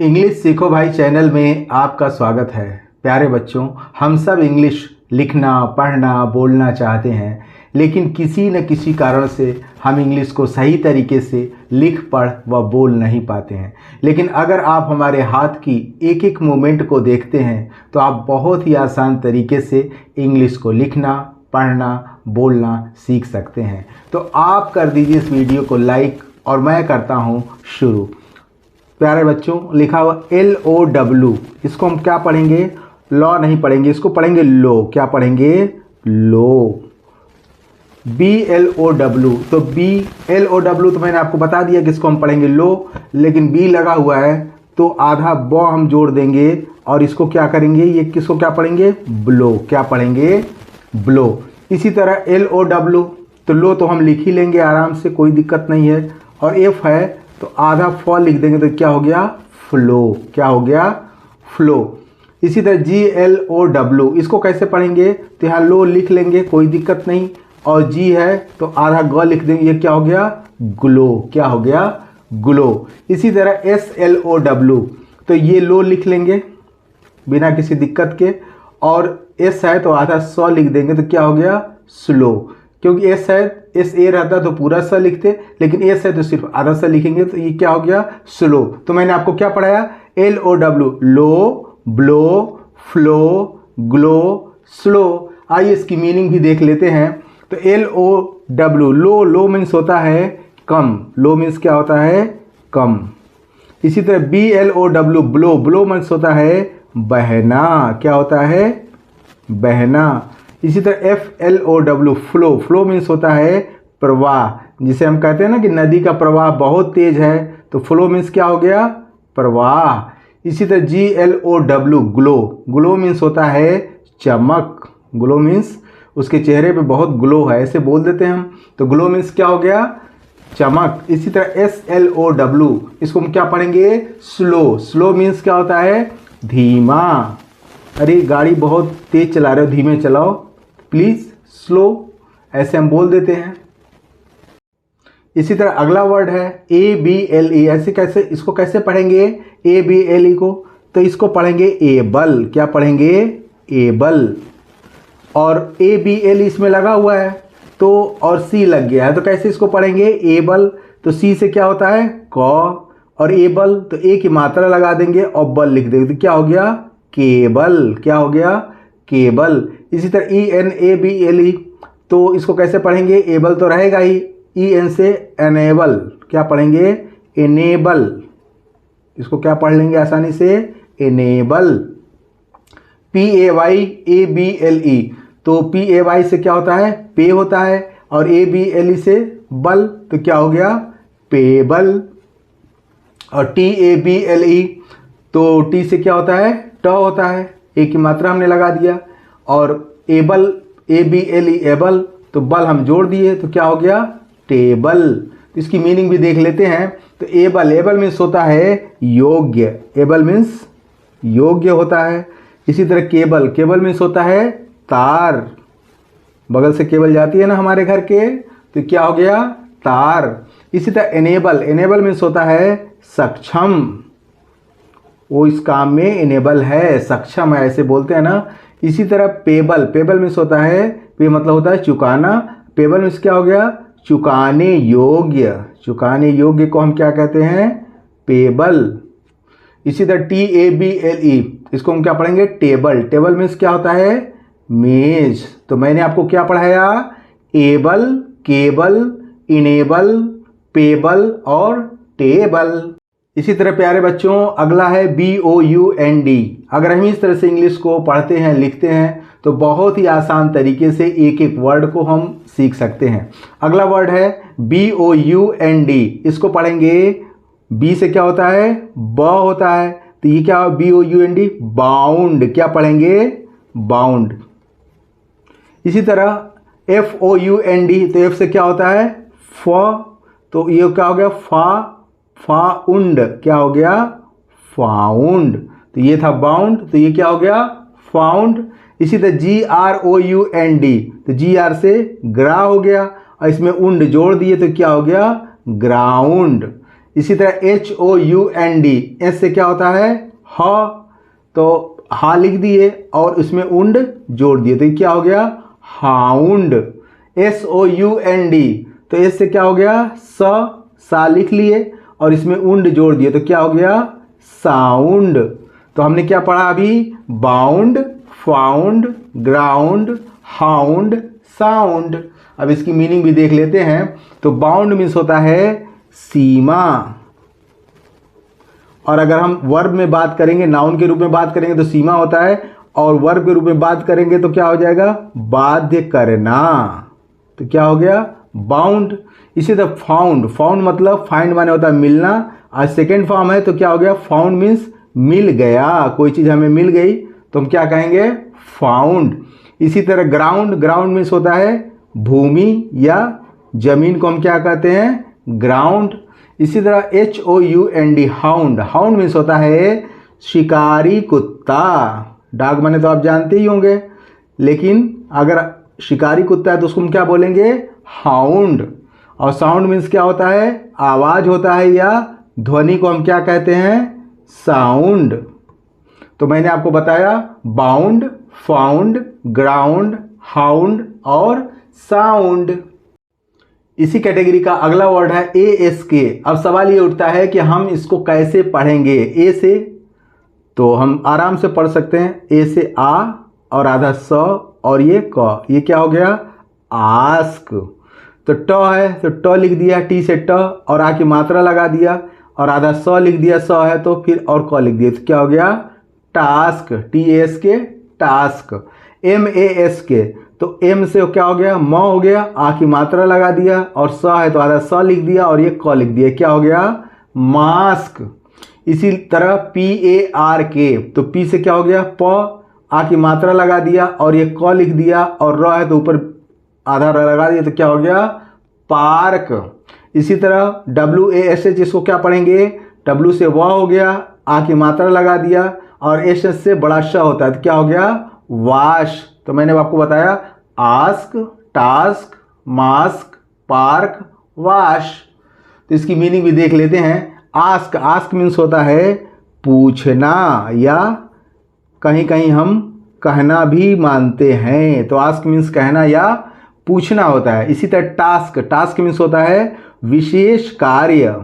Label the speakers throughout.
Speaker 1: English सीखो भाई channel में आपका स्वागत है। प्यारे बच्चों, हम सब इंग्लिश लिखना, पढ़ना, बोलना चाहते हैं, लेकिन किसी न किसी कारण से हम इंग्लिश को सही तरीके से लिख, पढ़ व बोल नहीं पाते हैं। लेकिन अगर आप हमारे हाथ की एक एक मूवमेंट को देखते हैं तो आप बहुत ही आसान तरीके से इंग्लिश को लिखना, पढ़ना, बोलना सीख सकते हैं। तो आप कर दीजिए इस वीडियो को लाइक और मैं करता हूँ शुरू। प्यारे बच्चों, लिखा हुआ LOW, इसको हम क्या पढ़ेंगे? लॉ नहीं पढ़ेंगे, इसको पढ़ेंगे लो। क्या पढ़ेंगे? लो। BLOW, तो BLOW तो मैंने आपको बता दिया कि इसको हम पढ़ेंगे लो, लेकिन B लगा हुआ है तो आधा ब हम जोड़ देंगे और इसको क्या करेंगे? ये किसको क्या पढ़ेंगे? ब्लो। क्या पढ़ेंगे? ब्लो। इसी तरह LOW, तो लो तो हम लिख ही लेंगे आराम से, कोई दिक्कत नहीं है। और F है तो आधा फ लिख देंगे तो क्या हो गया? फ्लो। क्या हो गया? फ्लो। इसी तरह GLOW, इसको कैसे पढ़ेंगे? तो यहाँ लो लिख लेंगे, कोई दिक्कत नहीं। और जी है तो आधा ग लिख देंगे, ये क्या हो गया? ग्लो। क्या हो गया? ग्लो। इसी तरह SLOW, तो ये लो लिख लेंगे बिना किसी दिक्कत के। और एस है तो आधा स लिख देंगे तो क्या हो गया? स्लो। क्योंकि एस है, एस ए रहता तो पूरा स लिखते, लेकिन एस है तो सिर्फ आधा स लिखेंगे तो ये क्या हो गया? स्लो। तो मैंने आपको क्या पढ़ाया? LOW, लो, ब्लो, फ्लो, ग्लो, स्लो। आइए इसकी मीनिंग भी देख लेते हैं। तो LOW, लो, लो मीन्स होता है कम। लो मीन्स क्या होता है? कम। इसी तरह BLOW, ब्लो, ब्लो मीन्स होता है बहना। क्या होता है? बहना। इसी तरह FLOW, फ्लो, फ्लो मीन्स होता है प्रवाह। जिसे हम कहते हैं ना कि नदी का प्रवाह बहुत तेज है, तो फ्लो मीन्स क्या हो गया? प्रवाह। इसी तरह GLOW, ग्लो, ग्लो मीन्स होता है चमक। ग्लो मीन्स उसके चेहरे पे बहुत ग्लो है, ऐसे बोल देते हैं हम, तो ग्लो मीन्स क्या हो गया? चमक। इसी तरह SLOW, इसको हम क्या पढ़ेंगे? स्लो। स्लो मीन्स क्या होता है? धीमा। अरे गाड़ी बहुत तेज चला रहे हो, धीमे चलाओ प्लीज़, स्लो, ऐसे हम बोल देते हैं। इसी तरह अगला वर्ड है ABLE, ऐसे कैसे, इसको कैसे पढ़ेंगे ABLE को? तो इसको पढ़ेंगे एबल। क्या पढ़ेंगे? एबल। और ABLE इसमें लगा हुआ है तो, और C लग गया है तो कैसे इसको पढ़ेंगे? एबल। तो C से क्या होता है? क। और एबल तो ए की मात्रा लगा देंगे और बल लिख देंगे तो क्या हो गया? केबल। क्या हो गया? केबल। इसी तरह ENABLE, तो इसको कैसे पढ़ेंगे? एबल तो रहेगा ही, EN से एनेबल। क्या पढ़ेंगे? एनेबल। इसको क्या पढ़ लेंगे आसानी से? एनेबल। PAYABLE, तो PAY से क्या होता है? पे होता है, और ABLE से बल, तो क्या हो गया? पेबल। और TABLE, तो T से क्या होता है? ट होता है, एक की मात्रा हमने लगा दिया। और एबल, ABLE, एबल, तो बल हम जोड़ दिए तो क्या हो गया? टेबल। तो इसकी मीनिंग भी देख लेते हैं। तो एबल, एबल मीन्स होता है योग्य। एबल मीन्स योग्य होता है। इसी तरह केबल, केबल मीन्स होता है तार। बगल से केबल जाती है ना हमारे घर के, तो क्या हो गया? तार। इसी तरह एनेबल, एनेबल मीन्स होता है सक्षम। वो इस काम में एनेबल है, सक्षम है, ऐसे बोलते हैं ना। इसी तरह पेबल, पेबल मीन्स होता है, पे मतलब होता है चुकाना। पेबल मीन्स क्या हो गया? चुकाने योग्य। चुकाने योग्य को हम क्या कहते हैं? पेबल। इसी तरह TABLE, इसको हम क्या पढ़ेंगे? टेबल। टेबल मीन्स क्या होता है? मेज। तो मैंने आपको क्या पढ़ाया? एबल, केबल, इनेबल, पेबल और टेबल। इसी तरह प्यारे बच्चों, अगला है BOUND। अगर हम इस तरह से इंग्लिश को पढ़ते हैं, लिखते हैं, तो बहुत ही आसान तरीके से एक एक वर्ड को हम सीख सकते हैं। अगला वर्ड है BOUND, इसको पढ़ेंगे। B से क्या होता है? ब होता है, तो ये क्या? BOUND, bound. क्या पढ़ेंगे? बाउंड। इसी तरह FOUND, तो F से क्या होता है? फ, तो ये क्या हो गया? फाउंड। क्या हो गया? फाउंड। तो ये था बाउंड, तो ये क्या हो गया? फाउंड। इसी तरह GROUND, तो GR से ग्रा हो गया, और इसमें उंड जोड़ दिए तो क्या हो गया? ग्राउंड। इसी तरह HOUND, एस से क्या होता है ह, तो हा लिख दिए और उसमें उंड जोड़ दिए तो ये क्या हो गया हाउंड। SOUND, तो एस से क्या हो गया सा लिख लिए और इसमें उंड जोड़ दिए तो क्या हो गया साउंड। तो हमने क्या पढ़ा अभी, bound, found, ground, hound, sound. अब इसकी मीनिंग भी देख लेते हैं। तो बाउंड मीन्स होता है सीमा, और अगर हम वर्ब में बात करेंगे, नाउन के रूप में बात करेंगे तो सीमा होता है, और वर्ब के रूप में बात करेंगे तो क्या हो जाएगा बाध्य करना, तो क्या हो गया बाउंड। इसी तरह फाउंड, फाउंड मतलब फाइंड माने होता है मिलना, और सेकेंड फॉर्म है तो क्या हो गया फाउंड मीन्स मिल गया, कोई चीज़ हमें मिल गई तो हम क्या कहेंगे फाउंड। इसी तरह ग्राउंड, ग्राउंड मीन्स होता है भूमि या जमीन को हम क्या कहते हैं ग्राउंड। इसी तरह HOUND, हाउंड, हाउंड मीन्स होता है शिकारी कुत्ता। डॉग माने तो आप जानते ही होंगे, लेकिन अगर शिकारी कुत्ता है तो उसको हम क्या बोलेंगे हाउंड। और साउंड मीन्स क्या होता है आवाज़ होता है या ध्वनि को हम क्या कहते हैं साउंड। तो मैंने आपको बताया बाउंड, फाउंड, ग्राउंड, हाउंड और साउंड। इसी कैटेगरी का अगला वर्ड है ASK। अब सवाल ये उठता है कि हम इसको कैसे पढ़ेंगे। ए से तो हम आराम से पढ़ सकते हैं, ए से आ और आधा स और ये क, ये क्या हो गया आस्क। तो ट है तो ट लिख दिया, टी से ट और आ की मात्रा लगा दिया और आधा स लिख दिया, स है तो फिर और क लिख दिया तो क्या हो गया टास्क, TASK टास्क। MASK, तो एम से क्या हो गया म हो गया, आ की मात्रा लगा दिया और स है तो आधा स लिख दिया और ये क लिख दिया, क्या हो गया मास्क। इसी तरह PARK, तो पी से क्या हो गया प, आ की मात्रा लगा दिया और ये क लिख दिया और र है तो ऊपर आधा र लगा दिया तो क्या हो गया पार्क। इसी तरह WASH, इसको क्या पढ़ेंगे, W से व हो गया, आ की मात्रा लगा दिया और एस से बड़ा श होता है तो क्या हो गया वाश। तो मैंने आपको बताया ask, task, mask, park, wash. तो इसकी मीनिंग भी देख लेते हैं। आस्क, आस्क मीन्स होता है पूछना या कहीं कहीं हम कहना भी मानते हैं, तो आस्क मीन्स कहना या पूछना होता है। इसी तरह टास्क, टास्क मीन्स होता है विशेष कार्य।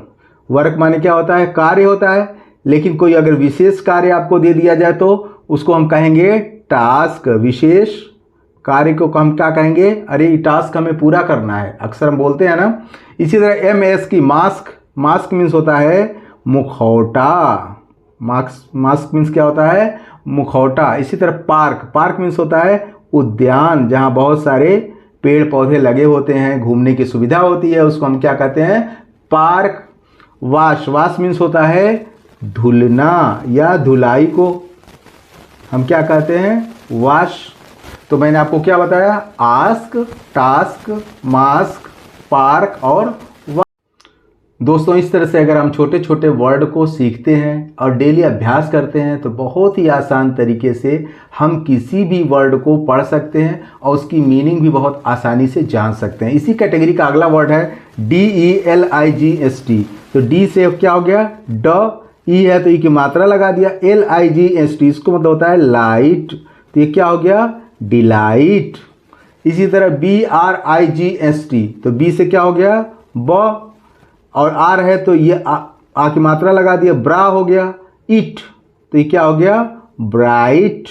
Speaker 1: वर्क माने क्या होता है कार्य होता है, लेकिन कोई अगर विशेष कार्य आपको दे दिया जाए तो उसको हम कहेंगे टास्क। विशेष कार्य को हम क्या कहेंगे, अरे ये टास्क हमें पूरा करना है, अक्सर हम बोलते हैं ना। इसी तरह MS की मास्क, मास्क मीन्स होता है मुखौटा। मास्क मीन्स क्या होता है मुखौटा। इसी तरह पार्क, पार्क मीन्स होता है उद्यान जहाँ बहुत सारे पेड़ पौधे लगे होते हैं, घूमने की सुविधा होती है, उसको हम क्या कहते हैं पार्क। वाश, वाश मीन्स होता है धुलना या धुलाई को हम क्या कहते हैं वाश। तो मैंने आपको क्या बताया आस्क, टास्क, मास्क, पार्क और वाश। दोस्तों इस तरह से अगर हम छोटे छोटे वर्ड को सीखते हैं और डेली अभ्यास करते हैं तो बहुत ही आसान तरीके से हम किसी भी वर्ड को पढ़ सकते हैं और उसकी मीनिंग भी बहुत आसानी से जान सकते हैं। इसी कैटेगरी का अगला वर्ड है DELIGST। तो डी से क्या हो गया ड, ई है तो ई की मात्रा लगा दिया, LIGST इसको मतलब होता है लाइट, तो ये क्या हो गया डिलाइट। इसी तरह BRIGST, तो बी से क्या हो गया ब और आर है तो ये आ की मात्रा लगा दिया, ब्रा हो गया इट, तो ये क्या हो गया ब्राइट।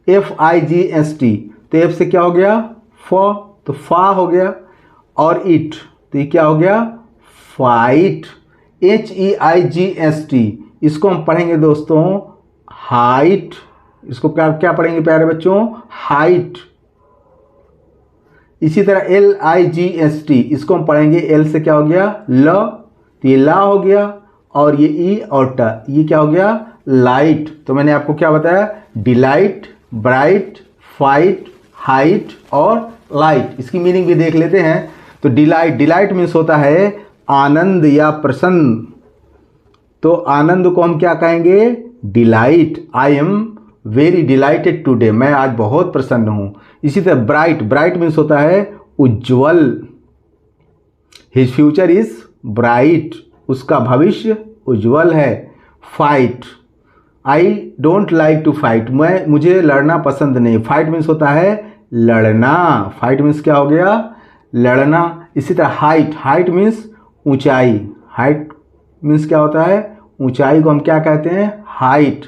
Speaker 1: FIGST, तो एफ से क्या हो गया फ, तो फा हो गया और इट, तो ये क्या हो गया फाइट। HEIGST, इसको हम पढ़ेंगे दोस्तों हाइट, इसको क्या क्या पढ़ेंगे प्यारे बच्चों हाइट। इसी तरह LIGST, इसको हम पढ़ेंगे एल से क्या हो गया ल, तो ये ला हो गया और ये ई और ट, ये क्या हो गया लाइट। तो मैंने आपको क्या बताया डिलाइट, ब्राइट, फाइट, हाइट और लाइट। इसकी मीनिंग भी देख लेते हैं। तो डिलाइट, डिलाइट मीन्स होता है आनंद या प्रसन्न, तो आनंद को हम क्या कहेंगे delight. I am very dilated today, मैं आज बहुत प्रसन्न हूँ। इसी तरह ब्राइट, ब्राइट मीन्स होता है उज्ज्वल, हिज फ्यूचर इज ब्राइट। उसका भविष्य उज्जवल है। Fight, I don't like to fight, मुझे लड़ना पसंद नहीं। फाइट मीन्स होता है लड़ना, फाइट मीन्स क्या हो गया, लड़ना। इसी तरह हाइट, हाइट मीन्स ऊंचाई, हाइट मीन्स क्या होता है, ऊंचाई को हम क्या कहते हैं, हाइट।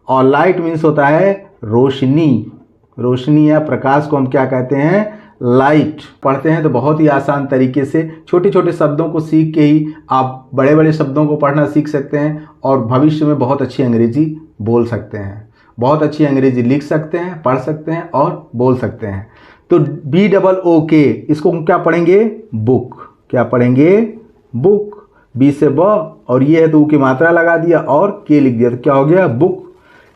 Speaker 1: और लाइट मीन्स होता है रोशनी, रोशनी या प्रकाश को हम क्या कहते हैं, लाइट। पढ़ते हैं तो बहुत ही आसान तरीके से छोटे छोटे शब्दों को सीख के ही आप बड़े बड़े शब्दों को पढ़ना सीख सकते हैं और भविष्य में बहुत अच्छी अंग्रेजी बोल सकते हैं, बहुत अच्छी अंग्रेजी लिख सकते हैं, पढ़ सकते हैं और बोल सकते हैं। तो BOOK, इसको क्या पढ़ेंगे, बुक। क्या पढ़ेंगे, बुक। बी से ब और ये है तो ऊ की मात्रा लगा दिया और के लिख दिया तो क्या हो गया, बुक।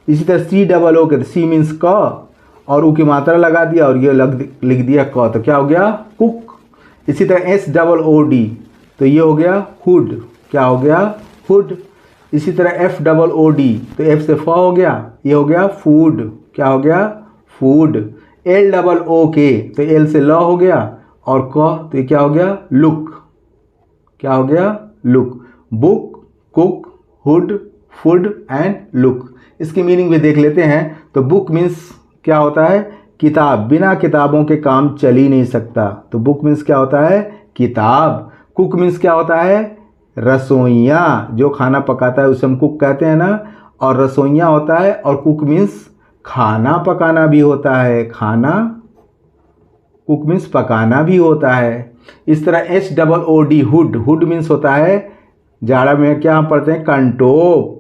Speaker 1: इसी तरह COO, सी मीन्स क और ऊ की मात्रा लगा दिया और ये लिख दिया क तो क्या हो गया, कुक। इसी तरह SOOD तो ये हो गया हुड, क्या हो गया, हुड। इसी तरह FOOD तो F से फ हो गया, ये हो गया फूड, क्या हो गया, फूड। LOOK तो L से ल हो गया और क तो ये क्या हो गया, लुक, क्या हो गया, look. Book, cook, hood, food and look. इसकी मीनिंग भी देख लेते हैं। तो बुक मीन्स क्या होता है, किताब, बिना किताबों के काम चल ही नहीं सकता, तो बुक मीन्स क्या होता है, किताब। कुक मीन्स क्या होता है, रसोइया, जो खाना पकाता है उसे हम कुक कहते हैं ना, और रसोइया होता है। और कुक मीन्स खाना पकाना भी होता है, खाना, कुक मीन्स पकाना भी होता है। इस तरह HOOD, हुड, हुड मीन्स होता है, जाड़ा में क्या हम पढ़ते हैं, कंटोप।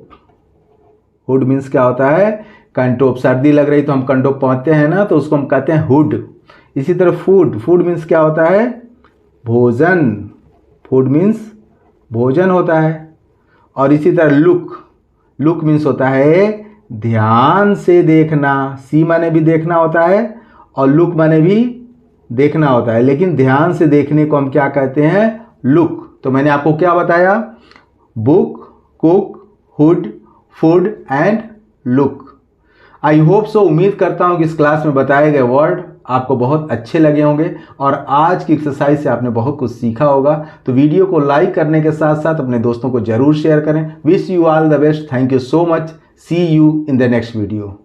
Speaker 1: हुड मीन्स क्या होता है, कंटोप। सर्दी लग रही तो हम कंटोप पहनते हैं ना, तो उसको हम कहते हैं हुड। इसी तरह फूड, फूड मीन्स क्या होता है, भोजन, फूड मीन्स भोजन होता है। और इसी तरह लुक, लुक मीन्स होता है ध्यान से देखना, सी माने भी देखना होता है और लुक माने भी देखना होता है, लेकिन ध्यान से देखने को हम क्या कहते हैं, लुक। तो मैंने आपको क्या बताया, book, cook, hood, food and look. I hope so, उम्मीद करता हूं कि इस क्लास में बताए गए वर्ड आपको बहुत अच्छे लगे होंगे और आज की एक्सरसाइज से आपने बहुत कुछ सीखा होगा। तो वीडियो को लाइक करने के साथ साथ अपने दोस्तों को जरूर शेयर करें। Wish you all the best, thank you so much, see you in the next video.